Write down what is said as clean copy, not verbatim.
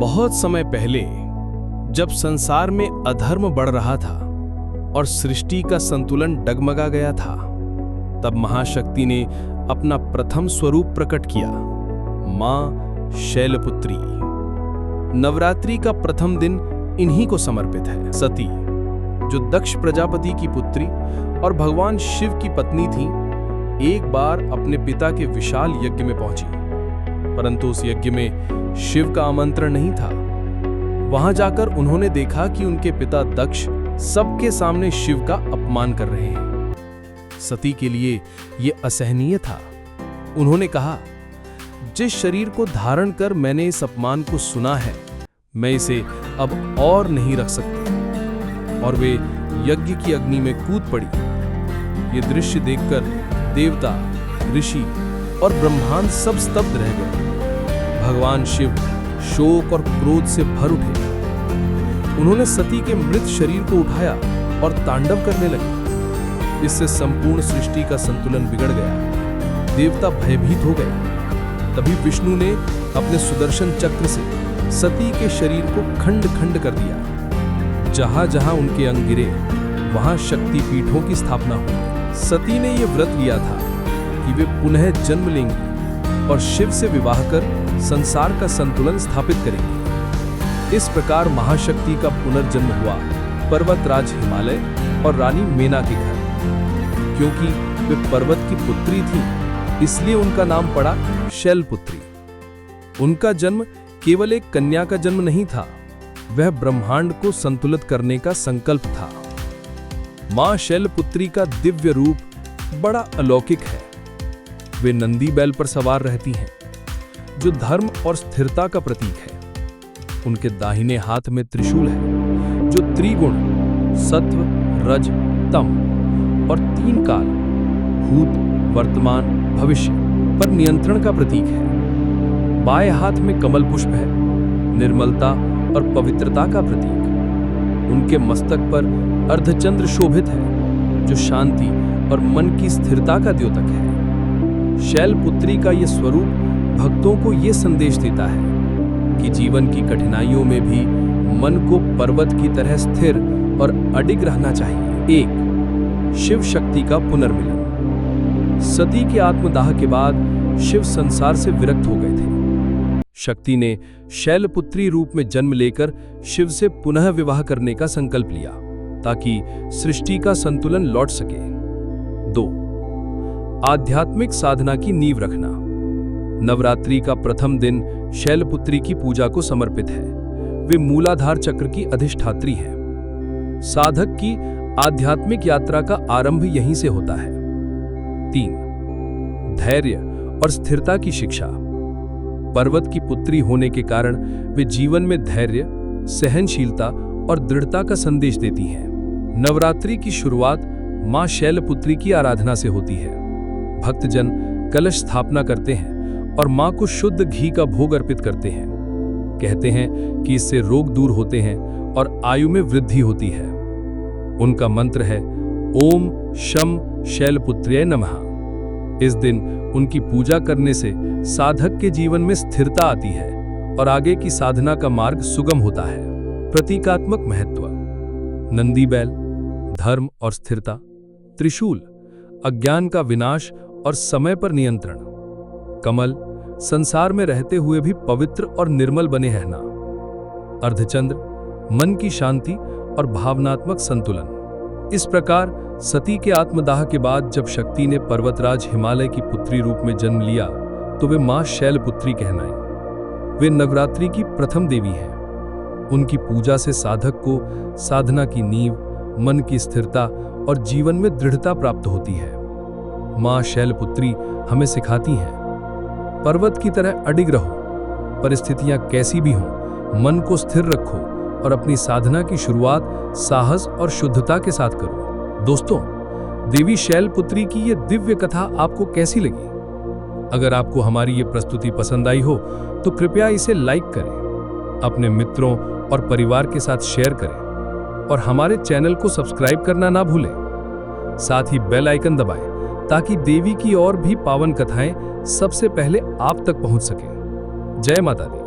बहुत समय पहले जब संसार में अधर्म बढ़ रहा था और सृष्टि का संतुलन डगमगा गया था, तब महाशक्ति ने अपना प्रथम स्वरूप प्रकट किया, मां शैलपुत्री। नवरात्रि का प्रथम दिन इन्हीं को समर्पित है। सती, जो दक्ष प्रजापति की पुत्री और भगवान शिव की पत्नी थी, एक बार अपने पिता के विशाल यज्ञ में पहुंची, परंतु उस यज्ञ में शिव का आमंत्रण नहीं था। वहां जाकर उन्होंने देखा कि उनके पिता दक्ष सबके सामने शिव का अपमान कर रहे हैं। सती के लिए यह असहनीय था। उन्होंने कहा, जिस शरीर को धारण कर मैंने इस अपमान को सुना है, मैं इसे अब और नहीं रख सकती। और वे यज्ञ की अग्नि में कूद पड़ी। ये दृश्य देखकर देवता, ऋषि और ब्रह्मांड सब स्तब्ध रह गए। भगवान शिव शोक और क्रोध से भर उठे। उन्होंने सती के मृत शरीर को उठाया और तांडव करने लगे। इससे संपूर्ण सृष्टि का संतुलन बिगड़ गया। देवता भयभीत हो गए। तभी विष्णु ने अपने सुदर्शन चक्र से सती के शरीर को खंड खंड कर दिया। जहां जहां उनके अंग गिरे, वहां शक्ति पीठों की स्थापना हुई। सती ने यह व्रत लिया था कि वे पुनः जन्म लेंगी और शिव से विवाह कर संसार का संतुलन स्थापित करेंगी। इस प्रकार महाशक्ति का पुनर्जन्म हुआ पर्वतराज हिमालय और रानी मेना के घर। क्योंकि वे पर्वत की पुत्री थी, इसलिए उनका नाम पड़ा शैलपुत्री। उनका जन्म केवल एक कन्या का जन्म नहीं था, वह ब्रह्मांड को संतुलित करने का संकल्प था। मां शैलपुत्री का दिव्य रूप बड़ा अलौकिक है। वे नंदी बैल पर सवार रहती हैं, जो धर्म और स्थिरता का प्रतीक है। उनके दाहिने हाथ में त्रिशूल है, जो त्रिगुण सत्व, रज, तम और तीन काल भूत, वर्तमान, भविष्य पर नियंत्रण का प्रतीक है। बाएं हाथ में कमल पुष्प है, निर्मलता और पवित्रता का प्रतीक। उनके मस्तक पर अर्धचंद्र शोभित है, जो शांति और मन की स्थिरता का द्योतक है। शैलपुत्री का यह स्वरूप भक्तों को यह संदेश देता है कि जीवन की कठिनाइयों में भी मन को पर्वत की तरह स्थिर और अडिग रहना चाहिए। एक, शिव शक्ति का पुनर्मिलन। सती के आत्मदाह के बाद शिव संसार से विरक्त हो गए थे। शक्ति ने शैलपुत्री रूप में जन्म लेकर शिव से पुनः विवाह करने का संकल्प लिया, ताकि सृष्टि का संतुलन लौट सके। 2, आध्यात्मिक साधना की नींव रखना। नवरात्रि का प्रथम दिन शैलपुत्री की पूजा को समर्पित है। वे मूलाधार चक्र की अधिष्ठात्री हैं। साधक की आध्यात्मिक यात्रा का आरंभ यहीं से होता है। 3, धैर्य और स्थिरता की शिक्षा। पर्वत की पुत्री होने के कारण वे जीवन में धैर्य, सहनशीलता और दृढ़ता का संदेश देती हैं। नवरात्रि की शुरुआत मां शैलपुत्री की आराधना से होती है। भक्तजन कलश स्थापना करते हैं और मां को शुद्ध घी का भोग अर्पित करते हैं। कहते हैं कि इससे रोग दूर होते हैं और आयु में वृद्धि होती है। उनका मंत्र है ओम शम शैलपुत्र्यै नमः। इस दिन उनकी पूजा करने से साधक के जीवन में स्थिरता आती है और आगे की साधना का मार्ग सुगम होता है। प्रतीकात्मक महत्व। नंदी बैल, धर्म और स्थिरता। त्रिशूल, अज्ञान का विनाश और समय पर नियंत्रण। कमल, संसार में रहते हुए भी पवित्र और निर्मल बने रहना। अर्धचंद्र, मन की शांति और भावनात्मक संतुलन। इस प्रकार सती के आत्मदाह के बाद जब शक्ति ने पर्वतराज हिमालय की पुत्री रूप में जन्म लिया, तो वे मां शैलपुत्री कहनाई। वे नवरात्रि की प्रथम देवी हैं। उनकी पूजा से साधक को साधना की नींव, मन की स्थिरता और जीवन में दृढ़ता प्राप्त होती है। मां शैलपुत्री हमें सिखाती हैं, पर्वत की तरह अडिग रहो, परिस्थितियां कैसी भी हों, मन को स्थिर रखो और अपनी साधना की शुरुआत साहस और शुद्धता के साथ करो। दोस्तों, देवी शैलपुत्री की ये दिव्य कथा आपको कैसी लगी? अगर आपको हमारी ये प्रस्तुति पसंद आई हो तो कृपया इसे लाइक करें, अपने मित्रों और परिवार के साथ शेयर करें और हमारे चैनल को सब्सक्राइब करना ना भूलें। साथ ही बेल आइकन दबाएं ताकि देवी की और भी पावन कथाएं सबसे पहले आप तक पहुंच सकें। जय माता दी।